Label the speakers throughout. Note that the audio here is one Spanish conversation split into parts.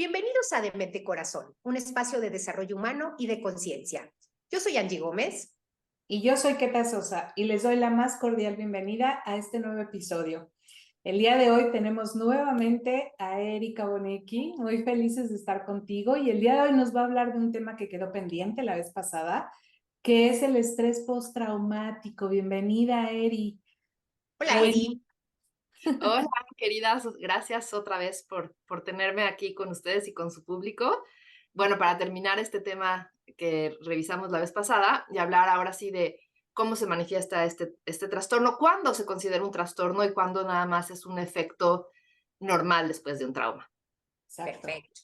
Speaker 1: Bienvenidos a De Mente Corazón, un espacio de desarrollo humano y de conciencia. Yo soy Angie Gómez.
Speaker 2: Y yo soy Keta Sosa y les doy la más cordial bienvenida a este nuevo episodio. El día de hoy tenemos nuevamente a Erika Bonecki, muy felices de estar contigo, y el día de hoy nos va a hablar de un tema que quedó pendiente la vez pasada, que es el estrés postraumático. Bienvenida, Eri.
Speaker 1: Hola, Eri.
Speaker 3: Hola, queridas, gracias otra vez por tenerme aquí con ustedes y con su público. Bueno, para terminar este tema que revisamos la vez pasada y hablar ahora sí de cómo se manifiesta este trastorno, cuándo se considera un trastorno y cuándo nada más es un efecto normal después de un trauma.
Speaker 2: Exacto.
Speaker 1: Perfecto.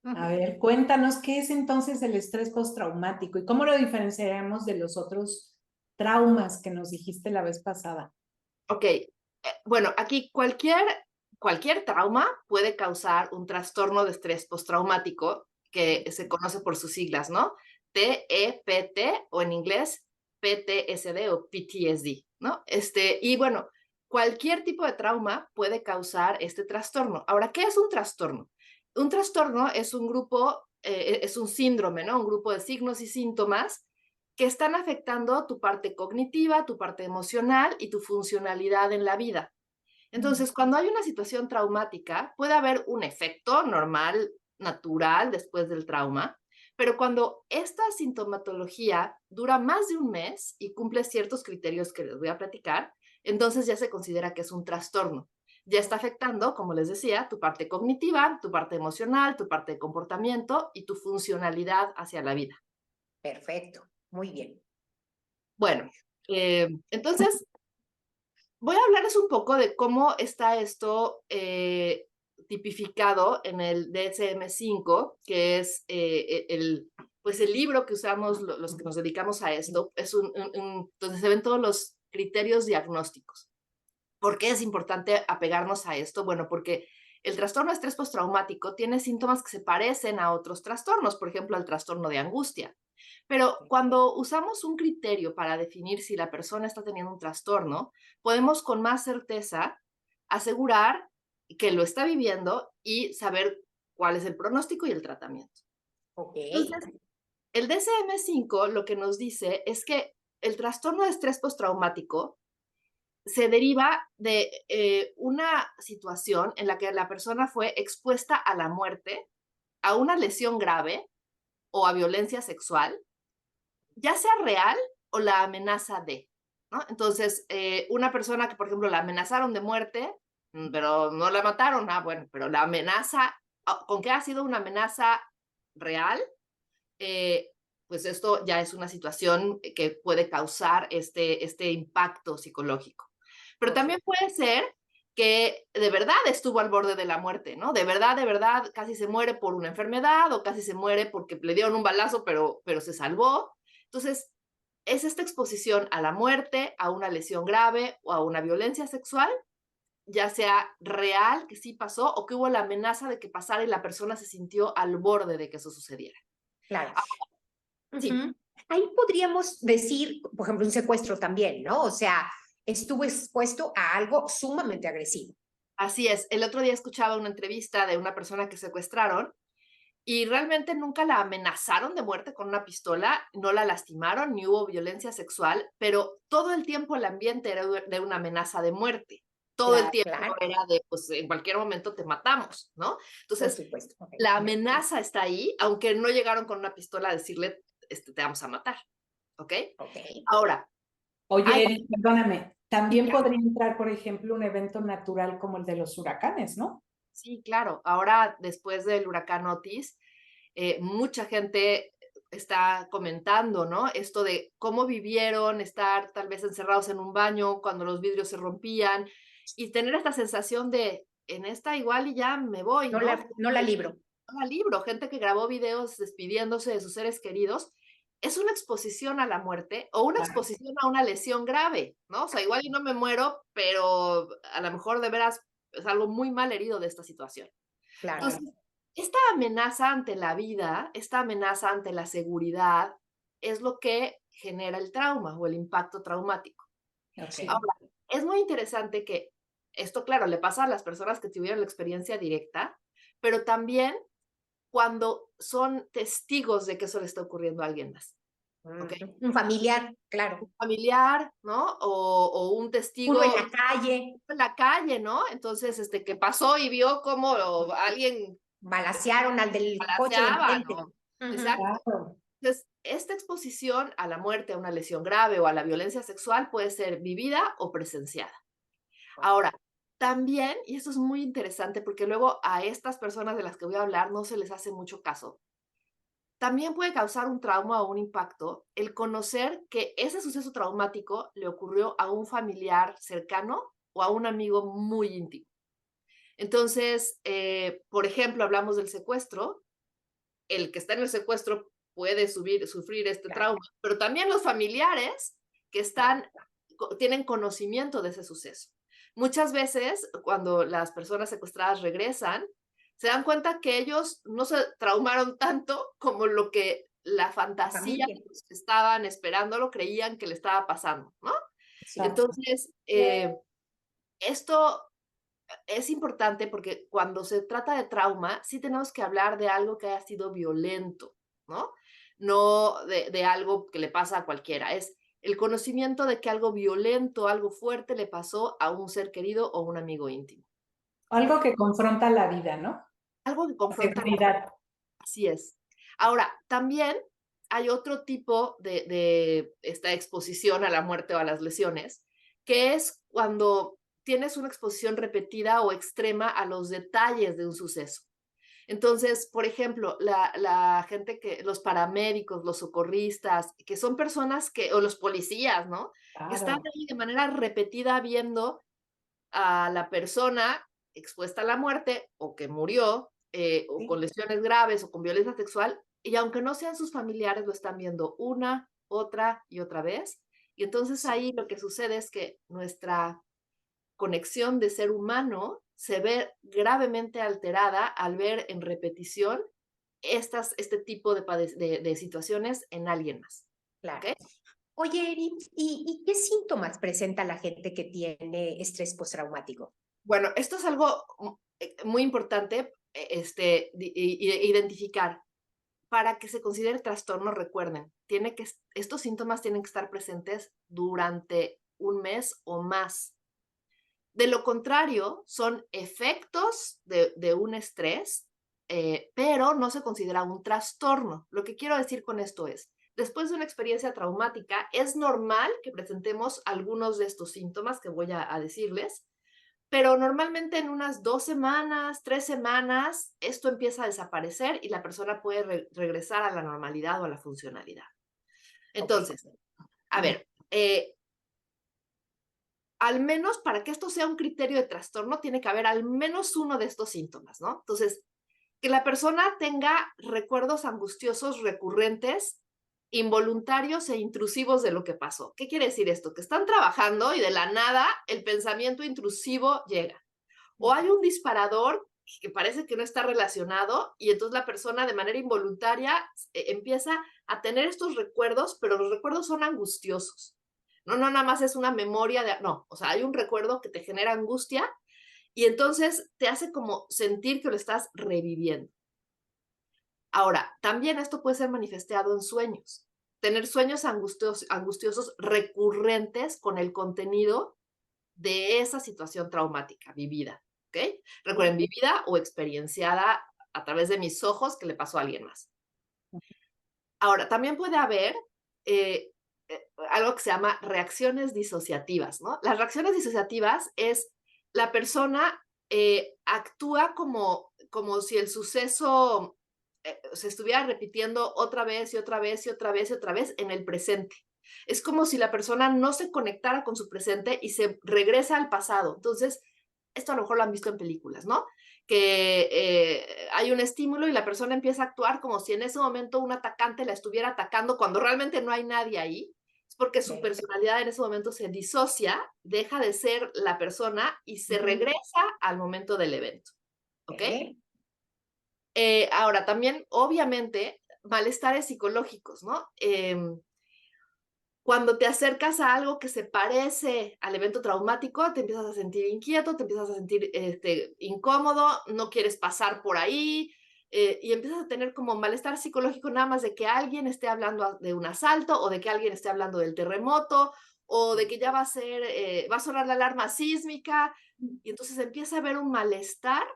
Speaker 2: A ver, cuéntanos qué es entonces el estrés postraumático y cómo lo diferenciaremos de los otros traumas que nos dijiste la vez pasada.
Speaker 3: Ok, bueno, aquí cualquier trauma puede causar un trastorno de estrés postraumático que se conoce por sus siglas, ¿no? TEPT o en inglés PTSD o PTSD, ¿no? Y bueno, cualquier tipo de trauma puede causar este trastorno. Ahora, ¿qué es un trastorno? Un trastorno es un grupo, es un síndrome, ¿no? Un grupo de signos y síntomas que están afectando tu parte cognitiva, tu parte emocional y tu funcionalidad en la vida. Entonces, cuando hay una situación traumática, puede haber un efecto normal, natural después del trauma, pero cuando esta sintomatología dura más de un mes y cumple ciertos criterios que les voy a platicar, entonces ya se considera que es un trastorno. Ya está afectando, como les decía, tu parte cognitiva, tu parte emocional, tu parte de comportamiento y tu funcionalidad hacia la vida.
Speaker 1: Perfecto, muy bien.
Speaker 3: Bueno, entonces voy a hablarles un poco de cómo está esto tipificado en el DSM-5, que es pues el libro que usamos los que nos dedicamos a esto, es donde se ven todos los criterios diagnósticos. ¿Por qué es importante apegarnos a esto? Bueno, porque el trastorno de estrés postraumático tiene síntomas que se parecen a otros trastornos, por ejemplo, al trastorno de angustia. Pero cuando usamos un criterio para definir si la persona está teniendo un trastorno, podemos con más certeza asegurar que lo está viviendo y saber cuál es el pronóstico y el tratamiento.
Speaker 1: Ok.
Speaker 3: Entonces, el DSM-5 lo que nos dice es que el trastorno de estrés postraumático se deriva de una situación en la que la persona fue expuesta a la muerte, a una lesión grave o a violencia sexual, ya sea real o la amenaza de, ¿no? Entonces, una persona que, por ejemplo, la amenazaron de muerte, pero no la mataron, bueno, pero la amenaza, con que ha sido una amenaza real, eh, pues esto ya es una situación que puede causar este impacto psicológico. Pero también puede ser que de verdad estuvo al borde de la muerte, ¿no? De verdad, casi se muere por una enfermedad o casi se muere porque le dieron un balazo, pero se salvó. Entonces, es esta exposición a la muerte, a una lesión grave o a una violencia sexual, ya sea real, que sí pasó, o que hubo la amenaza de que pasara y la persona se sintió al borde de que eso sucediera.
Speaker 1: Claro.
Speaker 3: Sí.
Speaker 1: Ahí podríamos decir, por ejemplo, un secuestro también, ¿no? O sea, estuvo expuesto a algo sumamente agresivo.
Speaker 3: Así es. El otro día escuchaba una entrevista de una persona que secuestraron y realmente nunca la amenazaron de muerte con una pistola, no la lastimaron, ni hubo violencia sexual, pero todo el tiempo el ambiente era de una amenaza de muerte. Todo el tiempo
Speaker 1: Claro,
Speaker 3: era de, pues en cualquier momento te matamos, ¿no?
Speaker 1: por
Speaker 3: Entonces,
Speaker 1: supuesto. Okay.
Speaker 3: la amenaza está ahí, aunque no llegaron con una pistola a decirle, te vamos a matar, ¿ok?
Speaker 1: Ok.
Speaker 3: Ahora,
Speaker 2: Oye,
Speaker 3: hay
Speaker 2: Eri, perdóname,
Speaker 1: Sí,
Speaker 2: también
Speaker 1: claro.
Speaker 2: podría entrar, por ejemplo, un evento natural como el de los huracanes, ¿no?
Speaker 3: Sí, claro. Ahora, después del huracán Otis, mucha gente está comentando, ¿no? Esto de cómo vivieron estar tal vez encerrados en un baño cuando los vidrios se rompían y tener esta sensación de, en esta igual y ya me voy,
Speaker 1: No
Speaker 3: ¿no?
Speaker 1: no la libro.
Speaker 3: No la libro, gente que grabó videos despidiéndose de sus seres queridos. Es una exposición a la muerte o una
Speaker 2: Claro.
Speaker 3: exposición a una lesión grave, ¿no? O sea, igual y no me muero, pero a lo mejor de veras es algo muy mal herido de esta situación.
Speaker 1: Claro.
Speaker 3: Entonces, esta amenaza ante la vida, esta amenaza ante la seguridad, es lo que genera el trauma o el impacto traumático.
Speaker 2: Ok.
Speaker 3: Ahora, es muy interesante que esto, claro, le pasa a las personas que tuvieron la experiencia directa, pero también cuando son testigos de que eso le está ocurriendo a alguien más. ¿Okay?
Speaker 1: Un familiar, claro.
Speaker 3: Un familiar, ¿no? O un testigo
Speaker 1: Uno en la calle.
Speaker 3: en la calle, ¿no? Entonces, que pasó y vio cómo alguien
Speaker 1: Balacearon al del coche de
Speaker 3: balaceaba,
Speaker 1: enfrente.
Speaker 3: ¿no?
Speaker 1: Ujú.
Speaker 3: Exacto.
Speaker 2: Claro.
Speaker 3: Entonces, esta exposición a la muerte, a una lesión grave o a la violencia sexual puede ser vivida o presenciada. Ahora, también, y esto es muy interesante porque luego a estas personas de las que voy a hablar no se les hace mucho caso, también puede causar un trauma o un impacto el conocer que ese suceso traumático le ocurrió a un familiar cercano o a un amigo muy íntimo. Entonces, por ejemplo, hablamos del secuestro. El que está en el secuestro puede sufrir este
Speaker 1: Claro.
Speaker 3: trauma, pero también los familiares que tienen conocimiento de ese suceso. Muchas veces, cuando las personas secuestradas regresan, se dan cuenta que ellos no se traumaron tanto como lo que la fantasía
Speaker 1: Familia.
Speaker 3: de los que estaban esperándolo creían que le estaba pasando, ¿no?
Speaker 2: Exacto.
Speaker 3: Entonces, esto es importante porque cuando se trata de trauma, sí tenemos que hablar de algo que haya sido violento, ¿no? No de algo que le pasa a cualquiera. Es el conocimiento de que algo violento, algo fuerte le pasó a un ser querido o un amigo íntimo.
Speaker 2: Algo que confronta la vida, ¿no?
Speaker 3: Algo que
Speaker 2: La
Speaker 3: confronta.
Speaker 2: seguridad.
Speaker 3: Así es. Ahora, también hay otro tipo de esta exposición a la muerte o a las lesiones, que es cuando tienes una exposición repetida o extrema a los detalles de un suceso. Entonces, por ejemplo, la gente los paramédicos, los socorristas, que son personas o los policías, ¿no? Que están
Speaker 2: Claro.
Speaker 3: ahí de manera repetida viendo a la persona expuesta a la muerte o que murió, o
Speaker 1: Sí.
Speaker 3: con lesiones graves o con violencia sexual, y aunque no sean sus familiares, lo están viendo una, otra y otra vez. Y entonces ahí lo que sucede es que nuestra conexión de ser humano se ve gravemente alterada al ver en repetición este tipo de situaciones en alguien más.
Speaker 1: Claro.
Speaker 3: ¿Ok?
Speaker 1: Oye, Eri, ¿y qué síntomas presenta la gente que tiene estrés postraumático?
Speaker 3: Bueno, esto es algo muy importante identificar. Para que se considere trastorno, recuerden, estos síntomas tienen que estar presentes durante un mes o más. De lo contrario, son efectos de un estrés, pero no se considera un trastorno. Lo que quiero decir con esto es, después de una experiencia traumática, es normal que presentemos algunos de estos síntomas que voy a decirles, pero normalmente en unas 2 semanas, 3 semanas, esto empieza a desaparecer y la persona puede regresar a la normalidad o a la funcionalidad. Entonces, a ver, al menos para que esto sea un criterio de trastorno, tiene que haber al menos uno de estos síntomas, ¿no? Entonces, que la persona tenga recuerdos angustiosos recurrentes, involuntarios e intrusivos de lo que pasó. ¿Qué quiere decir esto? Que están trabajando y de la nada el pensamiento intrusivo llega. O hay un disparador que parece que no está relacionado y entonces la persona de manera involuntaria empieza a tener estos recuerdos, pero los recuerdos son angustiosos. No nada más es una memoria no, o sea, hay un recuerdo que te genera angustia y entonces te hace como sentir que lo estás reviviendo. Ahora, también esto puede ser manifestado en sueños. Tener sueños angustiosos recurrentes con el contenido de esa situación traumática vivida, ¿ok? Recuerden, vivida o experienciada a través de mis ojos que le pasó a alguien más. Ahora, también puede haber algo que se llama reacciones disociativas, ¿no? Las reacciones disociativas es la persona actúa como si el suceso se estuviera repitiendo otra vez y otra vez y otra vez y otra vez en el presente. Es como si la persona no se conectara con su presente y se regresa al pasado. Entonces, esto a lo mejor lo han visto en películas, ¿no? Que hay un estímulo y la persona empieza a actuar como si en ese momento un atacante la estuviera atacando cuando realmente no hay nadie ahí. Es porque su personalidad en ese momento se disocia, deja de ser la persona y se regresa al momento del evento. ¿Ok? Ahora, también, obviamente, malestares psicológicos, ¿no? Cuando te acercas a algo que se parece al evento traumático, te empiezas a sentir inquieto, te empiezas a sentir incómodo, no quieres pasar por ahí, y empiezas a tener como malestar psicológico nada más de que alguien esté hablando de un asalto o de que alguien esté hablando del terremoto o de que ya va a sonar la alarma sísmica y entonces empieza a haber un malestar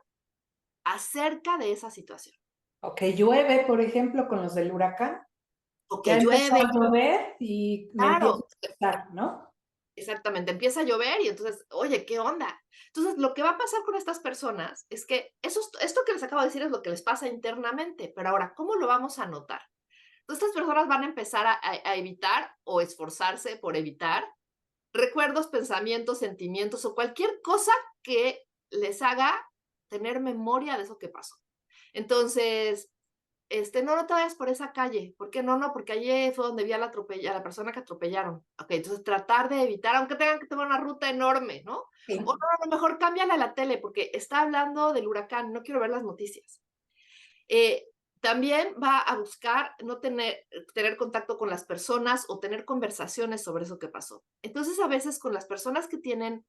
Speaker 3: acerca de esa situación.
Speaker 2: O que llueve, por ejemplo, con los del huracán.
Speaker 3: O
Speaker 2: Ya
Speaker 3: que
Speaker 2: empezó
Speaker 3: llueve,
Speaker 2: a llover y me empiezo
Speaker 3: claro,
Speaker 2: a estresar, ¿no?
Speaker 3: exactamente, empieza a llover y entonces, oye, ¿qué onda? Entonces, lo que va a pasar con estas personas es que esto que les acabo de decir es lo que les pasa internamente, pero ahora, ¿cómo lo vamos a notar? Entonces, estas personas van a empezar a evitar o esforzarse por evitar recuerdos, pensamientos, sentimientos o cualquier cosa que les haga tener memoria de eso que pasó. Entonces, no te vayas por esa calle. ¿Por qué no? No, porque allí fue donde vi a la persona que atropellaron. Ok, entonces tratar de evitar, aunque tengan que tomar una ruta enorme, ¿no?
Speaker 1: Sí.
Speaker 3: O no, a lo mejor cámbiala a la tele porque está hablando del huracán, no quiero ver las noticias. Eh, También va a buscar no tener contacto con las personas o tener conversaciones sobre eso que pasó. Entonces, a veces con las personas que tienen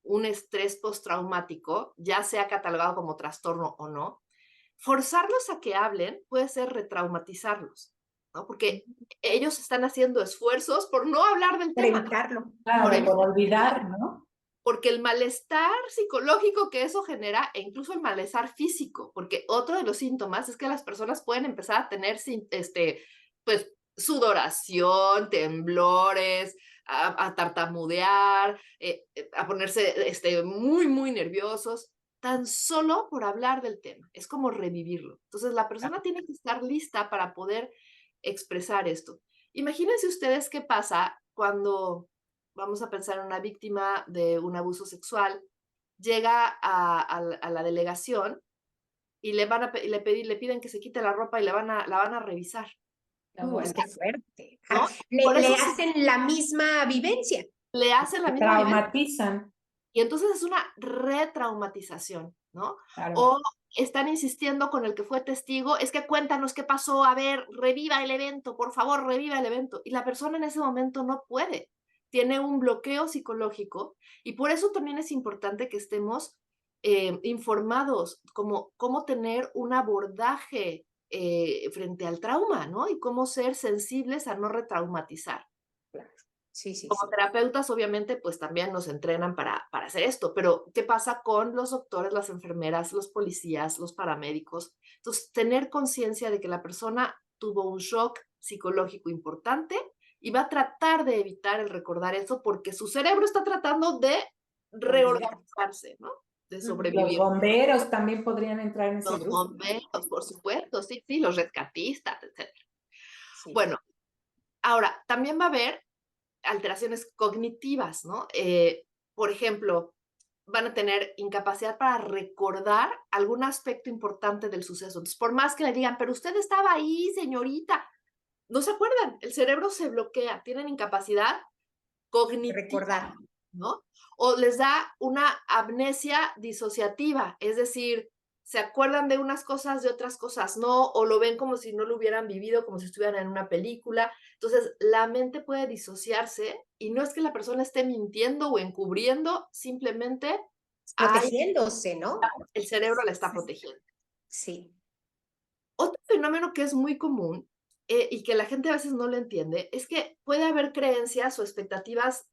Speaker 3: un estrés postraumático, ya sea catalogado como trastorno o no, forzarlos a que hablen puede ser retraumatizarlos, ¿no? Porque ellos están haciendo esfuerzos por no hablar del
Speaker 1: Para
Speaker 3: tema,
Speaker 1: evitarlo.
Speaker 3: por
Speaker 2: Claro, por
Speaker 3: evitar,
Speaker 2: olvidar, ¿no?
Speaker 3: porque el malestar psicológico que eso genera, e incluso el malestar físico, porque otro de los síntomas es que las personas pueden empezar a tener, pues, sudoración, temblores, a tartamudear, a ponerse muy, muy nerviosos, tan solo por hablar del tema. Es como revivirlo. Entonces, la persona tiene que estar lista para poder expresar esto. Imagínense ustedes qué pasa cuando, vamos a pensar en una víctima de un abuso sexual, llega a la delegación y le piden que se quite la ropa y la van a revisar,
Speaker 1: Es que fuerte.
Speaker 3: ¿no?
Speaker 1: Le,
Speaker 3: Por eso
Speaker 1: le hacen la misma vivencia.
Speaker 3: le hacen la
Speaker 2: Se
Speaker 3: misma vivencia
Speaker 2: traumatizan,
Speaker 3: y entonces es una retraumatización, ¿no?
Speaker 2: claro.
Speaker 3: O están insistiendo con el que fue testigo, es que cuéntanos qué pasó, a ver, reviva el evento, por favor, reviva el evento. Y la persona en ese momento no puede, tiene un bloqueo psicológico y por eso también es importante que estemos informados, como cómo tener un abordaje frente al trauma, ¿no? Y cómo ser sensibles a no retraumatizar.
Speaker 1: Claro. Sí, sí,
Speaker 3: Como
Speaker 1: sí.
Speaker 3: terapeutas, obviamente, pues también nos entrenan para hacer esto, pero ¿qué pasa con los doctores, las enfermeras, los policías, los paramédicos? Entonces, tener conciencia de que la persona tuvo un shock psicológico importante y va a tratar de evitar el recordar eso porque su cerebro está tratando de
Speaker 1: Olvidar.
Speaker 3: reorganizarse, ¿no? De
Speaker 1: Ujú.
Speaker 2: Los
Speaker 3: sobrevivir.
Speaker 2: bomberos también podrían entrar en ese
Speaker 3: Los
Speaker 2: grupo.
Speaker 3: bomberos, por supuesto, sí, sí, los rescatistas, etcétera.
Speaker 1: Sí.
Speaker 3: Bueno, ahora, también va a haber alteraciones cognitivas, ¿no? Por ejemplo, van a tener incapacidad para recordar algún aspecto importante del suceso. Entonces, por más que le digan, pero usted estaba ahí, señorita, no se acuerdan, el cerebro se bloquea, tienen incapacidad cognitiva,
Speaker 1: Recordar.
Speaker 3: ¿no? O les da una amnesia disociativa, es decir, se acuerdan de unas cosas, de otras cosas no, o lo ven como si no lo hubieran vivido, como si estuvieran en una película. Entonces, la mente puede disociarse y no es que la persona esté mintiendo o encubriendo, simplemente hay,
Speaker 1: Protegiéndose, ¿no?
Speaker 3: el cerebro la está protegiendo.
Speaker 1: Sí.
Speaker 3: Otro fenómeno que es muy común y que la gente a veces no lo entiende es que puede haber creencias o expectativas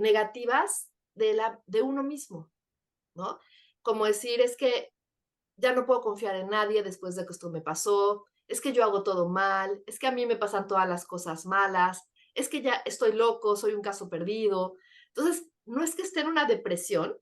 Speaker 3: negativas de uno mismo, ¿no? Como decir, es que ya no puedo confiar en nadie después de que esto me pasó, es que yo hago todo mal, es que a mí me pasan todas las cosas malas, es que ya estoy loco, soy un caso perdido. Entonces, no es que esté en una depresión,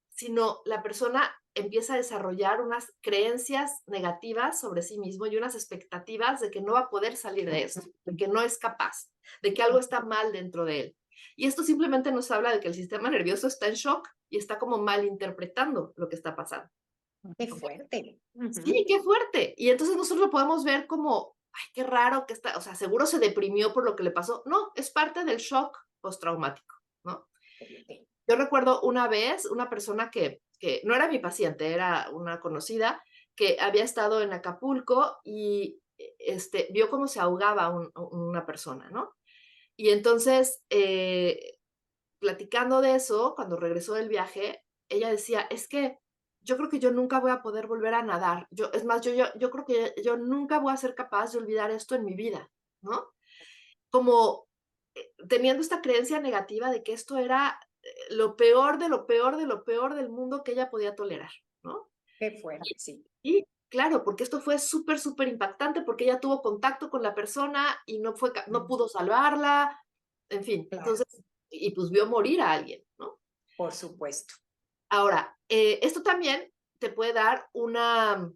Speaker 3: sino la persona empieza a desarrollar unas creencias negativas sobre sí mismo y unas expectativas de que no va a poder salir de eso, de que no es capaz, de que algo está mal dentro de él. Y esto simplemente nos habla de que el sistema nervioso está en shock y está como mal interpretando lo que está pasando.
Speaker 1: Qué fuerte.
Speaker 3: Sí,
Speaker 1: Ujú.
Speaker 3: qué fuerte. Y entonces nosotros lo podemos ver como, ay, qué raro que está, o sea, seguro se deprimió por lo que le pasó. No, es parte del shock postraumático, ¿no? Yo recuerdo una vez una persona que no era mi paciente, era una conocida, que había estado en Acapulco y vio cómo se ahogaba una persona, ¿no? Y entonces, platicando de eso, cuando regresó del viaje, ella decía, es que yo creo que yo nunca voy a poder volver a nadar. Es más, yo creo que yo nunca voy a ser capaz de olvidar esto en mi vida, ¿no? Como teniendo esta creencia negativa de que esto era lo peor de lo peor de lo peor del mundo que ella podía tolerar, ¿no?
Speaker 1: Qué fuerte, sí.
Speaker 3: Y claro, porque esto fue súper, súper impactante porque ella tuvo contacto con la persona y no pudo salvarla, en fin,
Speaker 1: Claro,
Speaker 3: entonces, y pues vio morir a alguien, ¿no?
Speaker 1: por supuesto.
Speaker 3: Ahora, esto también te puede dar una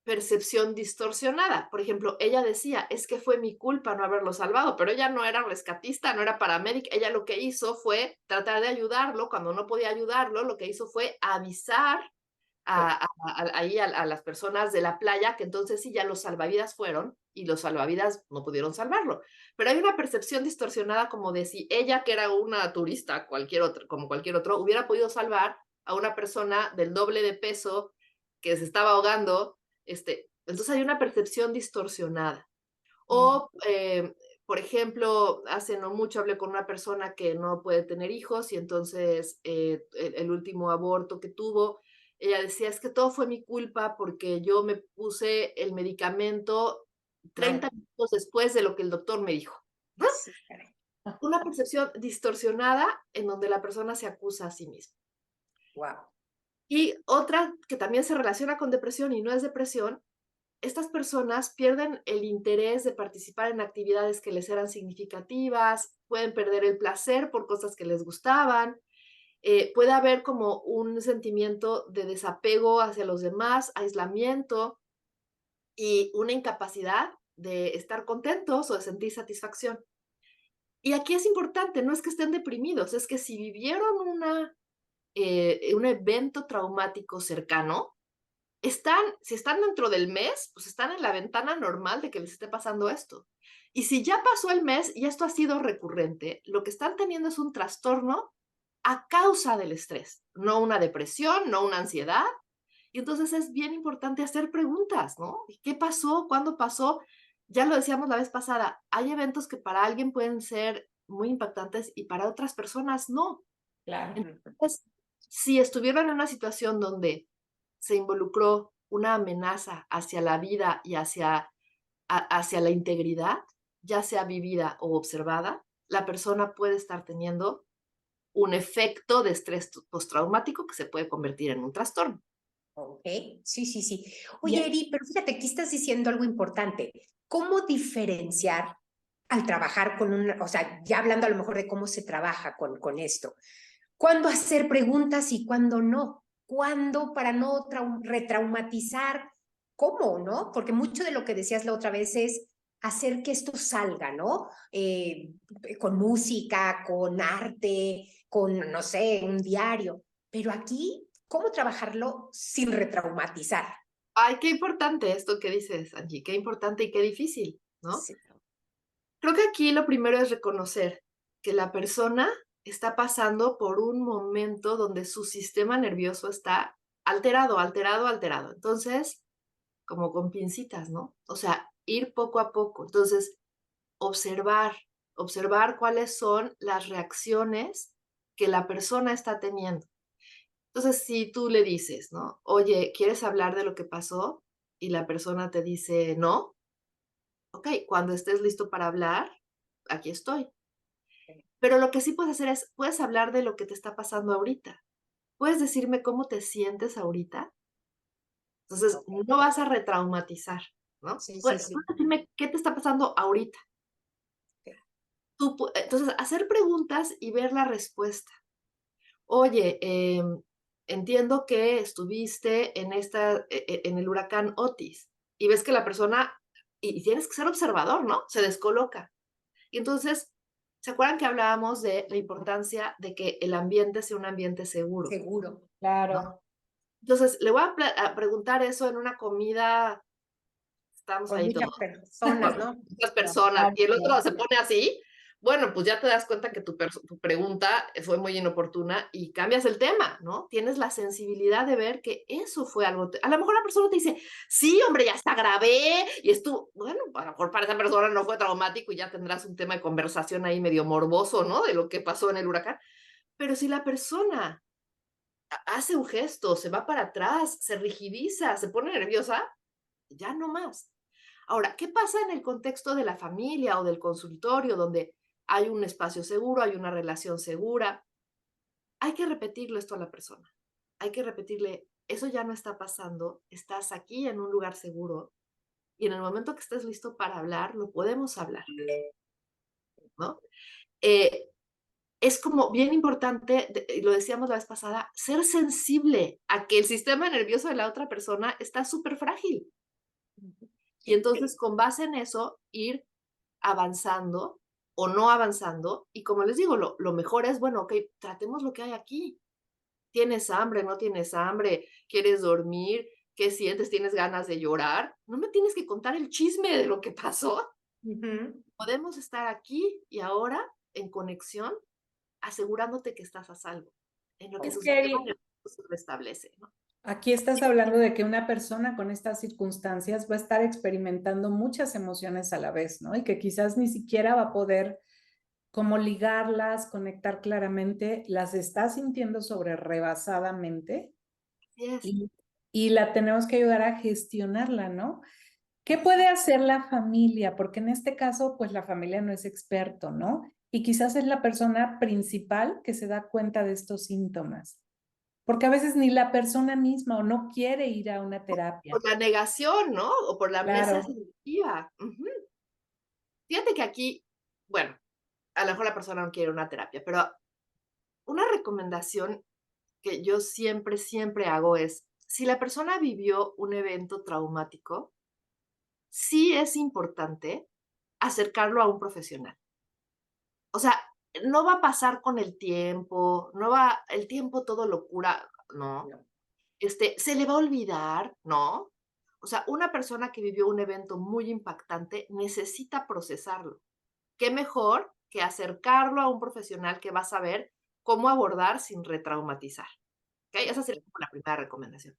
Speaker 3: percepción distorsionada. Por ejemplo, ella decía, es que fue mi culpa no haberlo salvado, pero ella no era rescatista, no era paramédica, ella lo que hizo fue tratar de ayudarlo, cuando no podía ayudarlo, lo que hizo fue avisar a las personas de la playa que entonces sí ya los salvavidas fueron y los salvavidas no pudieron salvarlo. Pero hay una percepción distorsionada como de si ella, que era una turista, como cualquier otro, hubiera podido salvar a una persona del doble de peso que se estaba ahogando, entonces hay una percepción distorsionada. O, por ejemplo, hace no mucho hablé con una persona que no puede tener hijos y entonces el último aborto que tuvo, ella decía, es que todo fue mi culpa porque yo me puse el medicamento
Speaker 1: Ay,
Speaker 3: 30 minutos después de lo que el doctor me dijo. ¿No?
Speaker 1: sí, caray.
Speaker 3: Una percepción distorsionada en donde la persona se acusa a sí misma.
Speaker 1: Wow.
Speaker 3: Y otra que también se relaciona con depresión y no es depresión, estas personas pierden el interés de participar en actividades que les eran significativas, pueden perder el placer por cosas que les gustaban, puede haber como un sentimiento de desapego hacia los demás, aislamiento y una incapacidad de estar contentos o de sentir satisfacción. Y aquí es importante, no es que estén deprimidos, es que si vivieron un evento traumático cercano, si están dentro del mes, pues están en la ventana normal de que les esté pasando esto. Y si ya pasó el mes y esto ha sido recurrente, lo que están teniendo es un trastorno a causa del estrés, no una depresión, no una ansiedad. Y entonces es bien importante hacer preguntas, ¿no? ¿Qué pasó? ¿Cuándo pasó? Ya lo decíamos la vez pasada, hay eventos que para alguien pueden ser muy impactantes y para otras personas no.
Speaker 2: Claro.
Speaker 3: Entonces, si estuvieron en una situación donde se involucró una amenaza hacia la vida y hacia la integridad, ya sea vivida o observada, la persona puede estar teniendo un efecto de estrés postraumático que se puede convertir en un trastorno.
Speaker 1: Ok, sí, sí, sí.
Speaker 2: Y
Speaker 1: Oye, Eri, pero fíjate, aquí estás diciendo algo importante. ¿Cómo diferenciar al trabajar con o sea, ya hablando a lo mejor de cómo se trabaja con esto? ¿Cuándo hacer preguntas y cuándo no? ¿Cuándo para no retraumatizar? ¿Cómo, no? Porque mucho de lo que decías la otra vez es hacer que esto salga, ¿no? Con música, con arte, con, no sé, un diario. Pero aquí, ¿cómo trabajarlo sin retraumatizar?
Speaker 3: Ay, qué importante esto que dices, Angie, qué importante y qué difícil, ¿no?
Speaker 1: Sí.
Speaker 3: Creo que aquí lo primero es reconocer que la persona está pasando por un momento donde su sistema nervioso está alterado, alterado, alterado. Entonces, como con pincitas, ¿no? O sea, ir poco a poco. Entonces, observar, observar cuáles son las reacciones que la persona está teniendo. Entonces, si tú le dices, ¿no? Oye, ¿quieres hablar de lo que pasó? Y la persona te dice, no, ok, cuando estés listo para hablar, aquí estoy. Pero lo que sí puedes hacer es, puedes hablar de lo que te está pasando ahorita. ¿Puedes decirme cómo te sientes ahorita? Entonces,
Speaker 1: Ok.
Speaker 3: no vas a retraumatizar, ¿no?
Speaker 1: Sí, sí,
Speaker 3: Puedes
Speaker 1: sí.
Speaker 3: decirme qué te está pasando ahorita.
Speaker 1: Ok.
Speaker 3: Entonces, hacer preguntas y ver la respuesta. Oye, entiendo que estuviste en el huracán Otis y ves que la persona, y tienes que ser observador, ¿no? Se descoloca. Y entonces, ¿se acuerdan que hablábamos de la importancia de que el ambiente sea un ambiente seguro,
Speaker 1: Seguro.
Speaker 3: ¿no?
Speaker 2: claro.
Speaker 3: Entonces, le voy a preguntar eso en una comida, estamos
Speaker 1: Con
Speaker 3: ahí
Speaker 1: muchas
Speaker 3: todos,
Speaker 1: personas, ¿no?
Speaker 3: muchas personas,
Speaker 2: Normal,
Speaker 3: y el otro se
Speaker 2: claro.
Speaker 3: pone así, bueno, pues ya te das cuenta que tu pregunta fue muy inoportuna y cambias el tema, ¿no? Tienes la sensibilidad de ver que eso fue algo. A lo mejor la persona te dice, sí, hombre, ya está grave, y estuvo, bueno, a lo mejor para esa persona no fue traumático y ya tendrás un tema de conversación ahí medio morboso, ¿no? De lo que pasó en el huracán. Pero si la persona hace un gesto, se va para atrás, se rigidiza, se pone nerviosa, ya no más. Ahora, ¿qué pasa en el contexto de la familia o del consultorio donde hay un espacio seguro, hay una relación segura? Hay que repetirle esto a la persona. Hay que repetirle, eso ya no está pasando, estás aquí en un lugar seguro y en el momento que estés listo para hablar, lo podemos hablar, ¿no? Eh, es como bien importante, y lo decíamos la vez pasada, ser sensible a que el sistema nervioso de la otra persona está súper frágil. Y entonces, con base en eso, ir avanzando o no avanzando. Y como les digo, lo mejor es, bueno, ok, tratemos lo que hay aquí. ¿Tienes hambre? ¿No tienes hambre? ¿Quieres dormir? ¿Qué sientes? ¿Tienes ganas de llorar? No me tienes que contar el chisme de lo que pasó. Podemos estar aquí y ahora en conexión, asegurándote que estás a salvo, en lo que
Speaker 2: Es
Speaker 3: su
Speaker 2: que,
Speaker 3: sistema
Speaker 2: Eri,
Speaker 3: nervioso se restablece, ¿no?
Speaker 2: aquí estás hablando de que una persona con estas circunstancias va a estar experimentando muchas emociones a la vez, ¿no? Y que quizás ni siquiera va a poder como ligarlas, conectar claramente, las está sintiendo sobrerebasadamente
Speaker 3: Así es.
Speaker 2: y, y la tenemos que ayudar a gestionarla, ¿no? ¿Qué puede hacer la familia? Porque en este caso, pues la familia no es experto, ¿no? Y quizás es la persona principal que se da cuenta de estos síntomas. Porque a veces ni la persona misma o no quiere ir a una terapia.
Speaker 3: Por la negación, ¿no? O por la amnesia
Speaker 2: Claro.
Speaker 3: selectiva. Fíjate que aquí, bueno, a lo mejor la persona no quiere una terapia, pero una recomendación que yo siempre, siempre hago es, si la persona vivió un evento traumático, sí es importante acercarlo a un profesional. O sea, no va a pasar con el tiempo, no va, el tiempo todo lo cura, no. Se le va a olvidar, ¿no? O sea, una persona que vivió un evento muy impactante necesita procesarlo. ¿Qué mejor que acercarlo a un profesional que va a saber cómo abordar sin retraumatizar? ¿Ok? Esa sería como la primera recomendación.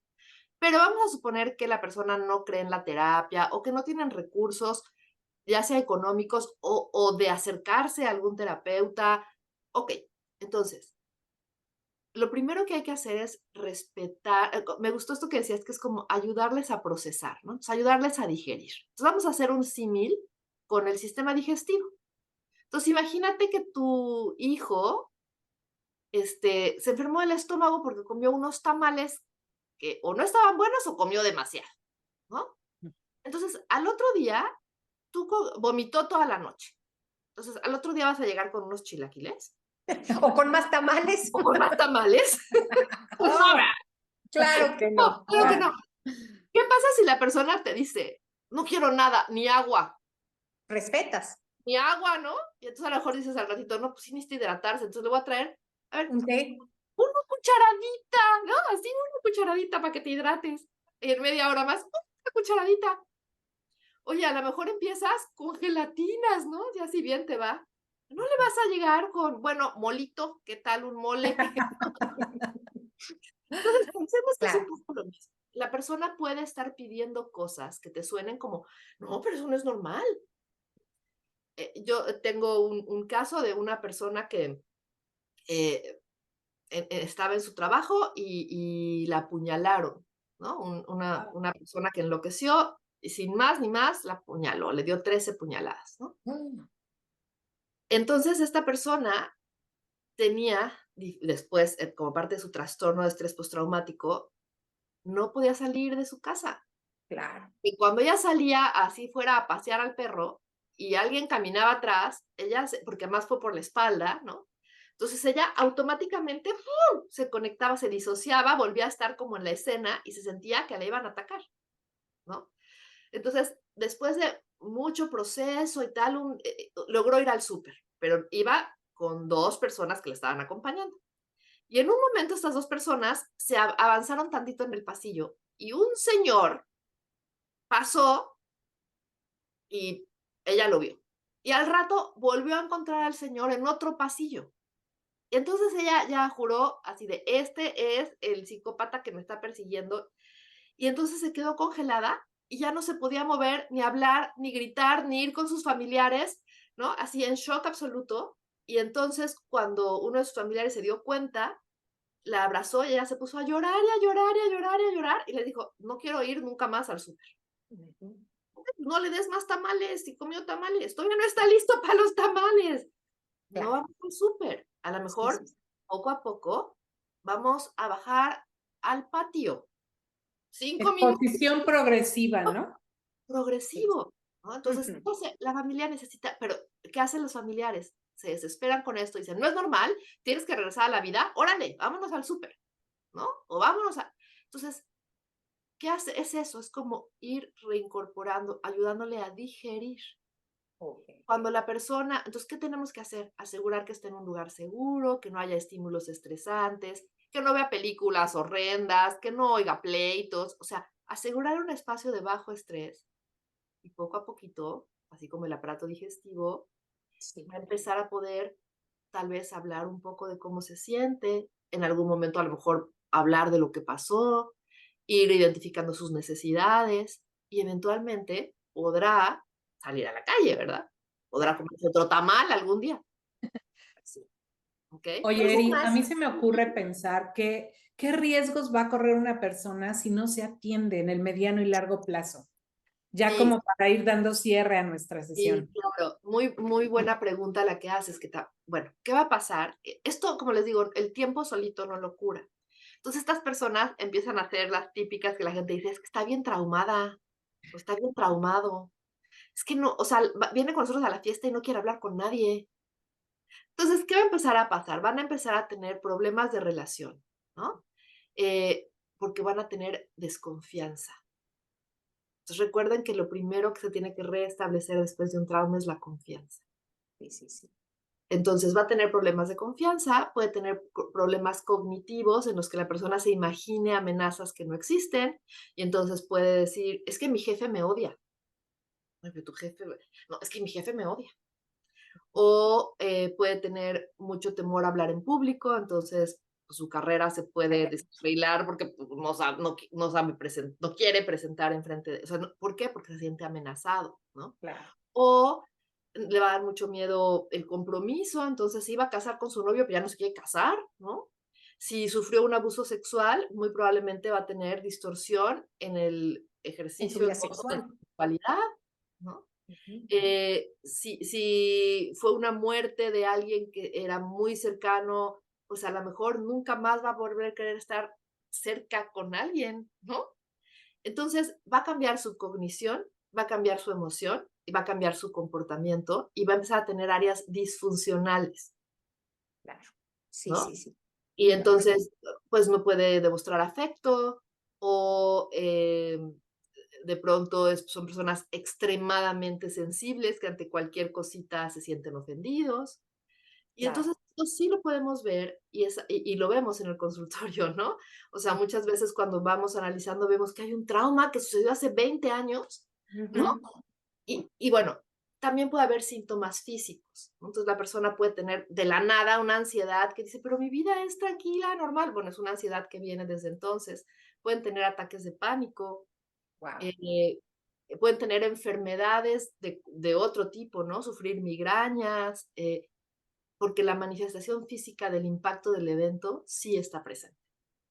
Speaker 3: Pero vamos a suponer que la persona no cree en la terapia o que no tienen recursos, ya sea económicos o de acercarse a algún terapeuta. Ok, entonces, lo primero que hay que hacer es respetar, me gustó esto que decías, que es como ayudarles a procesar, ¿no? Entonces, ayudarles a digerir. Entonces, vamos a hacer un símil con el sistema digestivo. Entonces, imagínate que tu hijo, se enfermó del estómago porque comió unos tamales que o no estaban buenos o comió demasiado, ¿no? Entonces, al otro día, vomitó toda la noche. Entonces, al otro día vas a llegar con unos chilaquiles
Speaker 1: O con más tamales.
Speaker 3: o con más tamales. Pues no,
Speaker 1: Oh, claro que
Speaker 3: no,
Speaker 1: no.
Speaker 3: claro que no. ¿Qué pasa si la persona te dice, no quiero nada,
Speaker 1: Respetas.
Speaker 3: ni agua, ¿no? Y entonces a lo mejor dices al ratito, no, pues sí necesita hidratarse, entonces le voy a traer, a ver,
Speaker 1: Un té.
Speaker 3: una cucharadita, ¿no? Así una cucharadita para que te hidrates. Y en media hora más, una cucharadita. Oye, a lo mejor empiezas con gelatinas, ¿no? Ya si bien te va. No le vas a llegar con, bueno, molito, ¿qué tal un mole? Entonces, pensemos que es un
Speaker 1: Claro.
Speaker 3: poco lo mismo. La persona puede estar pidiendo cosas que te suenen como, no, pero eso no es normal. Yo tengo un caso de una persona que eh, estaba en su trabajo y la apuñalaron, ¿no? Una persona que enloqueció y sin más ni más la apuñaló, le dio 13 puñaladas, ¿no? Entonces, esta persona tenía, después, como parte de su trastorno de estrés postraumático, no podía salir de su casa.
Speaker 1: Claro.
Speaker 3: Y cuando ella salía, así fuera a pasear al perro, y alguien caminaba atrás, porque además fue por la espalda, ¿no? Entonces ella automáticamente ¡fum!, se conectaba, se disociaba, volvía a estar como en la escena y se sentía que la iban a atacar, ¿no? Entonces, después de mucho proceso y tal, logró ir al súper, pero iba con 2 personas que le estaban acompañando. Y en un momento estas 2 personas se avanzaron tantito en el pasillo y un señor pasó y ella lo vio. Y al rato volvió a encontrar al señor en otro pasillo. Y entonces ella ya juró así de, este es el psicópata que me está persiguiendo. Y entonces se quedó congelada y ya no se podía mover, ni hablar, ni gritar, ni ir con sus familiares, ¿no? Así en shock absoluto. Y entonces cuando uno de sus familiares se dio cuenta, la abrazó y ella se puso a llorar y a llorar y a llorar y a llorar y le dijo, no quiero ir nunca más al súper. No le des más tamales, si comió tamales, todavía no está listo para los tamales. No vamos al súper. A lo mejor, poco a poco, vamos a bajar al patio. 5 minutos.
Speaker 2: Exposición progresiva, ¿no?
Speaker 3: Progresivo, ¿no? Entonces, la familia necesita, pero ¿qué hacen los familiares? Se desesperan con esto y dicen, no es normal, tienes que regresar a la vida, órale, vámonos al súper, ¿no? O vámonos a... Entonces, ¿qué hace? Es eso, es como ir reincorporando, ayudándole a digerir. Cuando la persona, entonces, ¿qué tenemos que hacer? Asegurar que esté en un lugar seguro, que no haya estímulos estresantes, que no vea películas horrendas, que no oiga pleitos, o sea, asegurar un espacio de bajo estrés y poco a poquito, así como el aparato digestivo, va a empezar a poder tal vez hablar un poco de cómo se siente, en algún momento a lo mejor hablar de lo que pasó, ir identificando sus necesidades y eventualmente podrá salir a la calle, ¿verdad? Podrá comerse otro tamal algún día. Sí. ¿Ok?
Speaker 2: Oye,
Speaker 1: Algo
Speaker 2: Eri, a
Speaker 1: más.
Speaker 2: mí se me ocurre pensar que qué riesgos va a correr una persona si no se atiende en el mediano y largo plazo, ya
Speaker 3: Sí,
Speaker 2: como para ir dando cierre a nuestra
Speaker 3: sí,
Speaker 2: sesión.
Speaker 3: claro. Muy, muy buena pregunta la que haces. Bueno, ¿qué va a pasar? Esto, como les digo, el tiempo solito no lo cura. Entonces estas personas empiezan a hacer las típicas que la gente dice, es que está bien traumada o está bien traumado. Es que no, o sea, viene con nosotros a la fiesta y no quiere hablar con nadie. Entonces, ¿qué va a empezar a pasar? Van a empezar a tener problemas de relación, ¿no? Porque van a tener desconfianza. Entonces, recuerden que lo primero que se tiene que restablecer después de un trauma es la confianza.
Speaker 1: Sí.
Speaker 3: Entonces va a tener problemas de confianza, puede tener problemas cognitivos en los que la persona se imagine amenazas que no existen y entonces puede decir, es que mi jefe me odia. Ay, pero tu jefe, no, es que mi jefe me odia. O puede tener mucho temor a hablar en público, entonces pues, su carrera se puede descarrilar porque pues, no sabe no quiere presentar enfrente de, o sea, ¿por qué? Porque se siente amenazado, ¿no?
Speaker 2: Claro.
Speaker 3: O le va a dar mucho miedo el compromiso, entonces se iba a casar con su novio, pero ya no se quiere casar, ¿no? Si sufrió un abuso sexual, muy probablemente va a tener distorsión en el
Speaker 1: En su
Speaker 3: ejercicio
Speaker 1: vida
Speaker 3: de su
Speaker 1: sexual.
Speaker 3: sexualidad, ¿no? Si fue una muerte de alguien que era muy cercano, pues a lo mejor nunca más va a volver a querer estar cerca con alguien, ¿no? Entonces va a cambiar su cognición, va a cambiar su emoción y va a cambiar su comportamiento y va a empezar a tener áreas disfuncionales,
Speaker 1: Claro.
Speaker 3: ¿no?
Speaker 1: Sí.
Speaker 3: Y
Speaker 1: Claro.
Speaker 3: entonces, pues no puede demostrar afecto o de pronto son personas extremadamente sensibles que ante cualquier cosita se sienten ofendidos. Y
Speaker 1: Claro.
Speaker 3: entonces esto sí lo podemos ver y lo vemos en el consultorio, ¿no? O sea, muchas veces cuando vamos analizando vemos que hay un trauma que sucedió hace 20 años, ¿no? Y bueno, también puede haber síntomas físicos, ¿no? Entonces la persona puede tener de la nada una ansiedad que dice, pero mi vida es tranquila, normal. Bueno, es una ansiedad que viene desde entonces. Pueden tener ataques de pánico,
Speaker 1: Wow.
Speaker 3: eh, pueden tener enfermedades de otro tipo, ¿no? Sufrir migrañas, porque la manifestación física del impacto del evento sí está presente.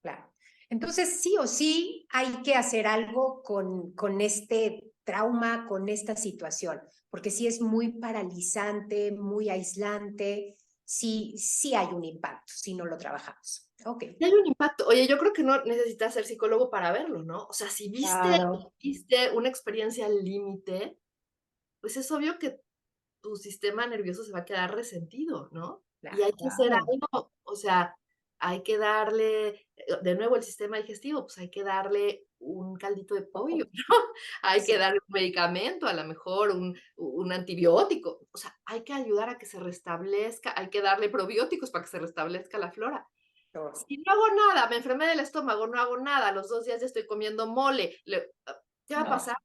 Speaker 1: Claro. Entonces, sí o sí hay que hacer algo con este trauma, con esta situación, porque sí es muy paralizante, muy aislante, sí hay un impacto si no lo trabajamos. Ok.
Speaker 3: Y hay un impacto. Oye, yo creo que no necesitas ser psicólogo para verlo, ¿no? O sea, si
Speaker 2: Claro.
Speaker 3: viste una experiencia al límite, pues es obvio que tu sistema nervioso se va a quedar resentido, ¿no? Y hay que hacer
Speaker 2: Claro.
Speaker 3: algo, o sea, hay que darle, de nuevo el sistema digestivo, pues hay que darle un caldito de pollo, ¿no? Hay que
Speaker 1: Sí.
Speaker 3: darle un medicamento, a lo mejor un antibiótico, o sea, hay que ayudar a que se restablezca, hay que darle probióticos para que se restablezca la flora.
Speaker 1: Todo.
Speaker 3: Si no hago nada, me enfermé del estómago, no hago nada, a los 2 días ya estoy comiendo mole, ¿qué va a
Speaker 2: No,
Speaker 3: pasar?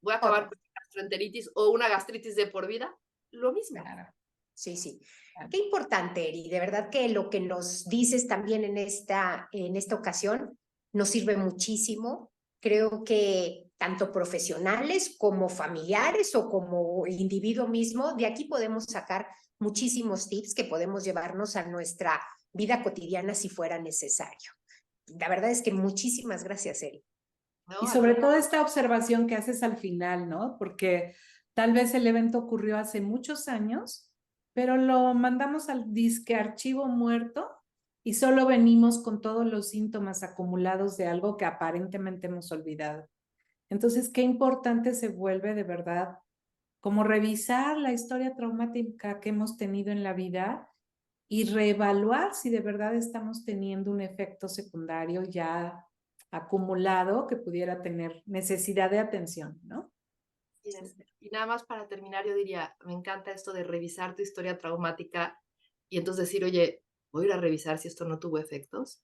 Speaker 3: ¿Voy a acabar
Speaker 1: Otra.
Speaker 3: con una gastroenteritis o una gastritis de por vida? Lo mismo.
Speaker 2: claro.
Speaker 1: Sí.
Speaker 2: Claro.
Speaker 1: Qué importante, Eri. De verdad que lo que nos dices también en esta ocasión nos sirve muchísimo. Creo que tanto profesionales como familiares o como individuo mismo, de aquí podemos sacar muchísimos tips que podemos llevarnos a nuestra vida cotidiana si fuera necesario. La verdad es que muchísimas gracias, Eri.
Speaker 3: ¿no?
Speaker 2: Y sobre todo esta observación que haces al final, ¿no? Porque tal vez el evento ocurrió hace muchos años, pero lo mandamos al disque archivo muerto y solo venimos con todos los síntomas acumulados de algo que aparentemente hemos olvidado. Entonces, qué importante se vuelve de verdad como revisar la historia traumática que hemos tenido en la vida y reevaluar si de verdad estamos teniendo un efecto secundario ya acumulado que pudiera tener necesidad de atención, ¿no?
Speaker 3: Y nada más para terminar, yo diría, me encanta esto de revisar tu historia traumática y entonces decir, oye, voy a ir a revisar si esto no tuvo efectos.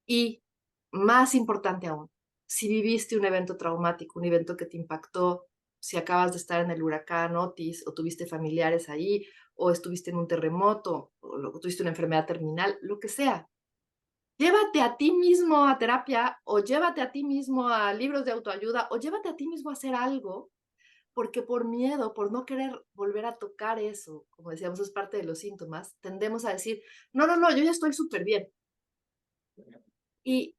Speaker 3: Y más importante aún, si viviste un evento traumático, un evento que te impactó, si acabas de estar en el huracán Otis o tuviste familiares ahí, o estuviste en un terremoto, o tuviste una enfermedad terminal, lo que sea, llévate a ti mismo a terapia, o llévate a ti mismo a libros de autoayuda, o llévate a ti mismo a hacer algo, porque por miedo, por no querer volver a tocar eso, como decíamos, es parte de los síntomas, tendemos a decir, no, no, no, yo ya estoy súper bien. Y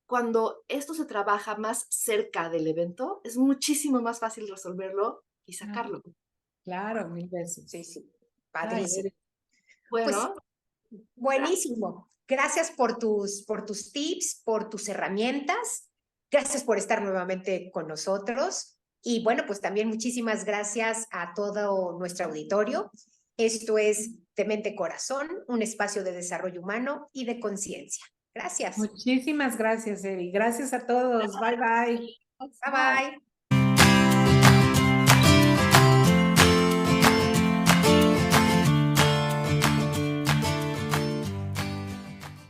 Speaker 3: cuando esto se trabaja más cerca del evento, es muchísimo más fácil resolverlo y sacarlo.
Speaker 2: Claro, 1000 veces.
Speaker 1: Sí, sí,
Speaker 2: Ay,
Speaker 1: padrísimo.
Speaker 3: Bueno,
Speaker 1: Pues buenísimo. Gracias por tus tips, por tus herramientas. Gracias por estar nuevamente con nosotros. Y bueno, pues también muchísimas gracias a todo nuestro auditorio. Esto es De Mente Corazón, un espacio de desarrollo humano y de conciencia. Gracias.
Speaker 2: muchísimas gracias, Eri. Gracias a todos. Bye, bye.
Speaker 1: Bye bye.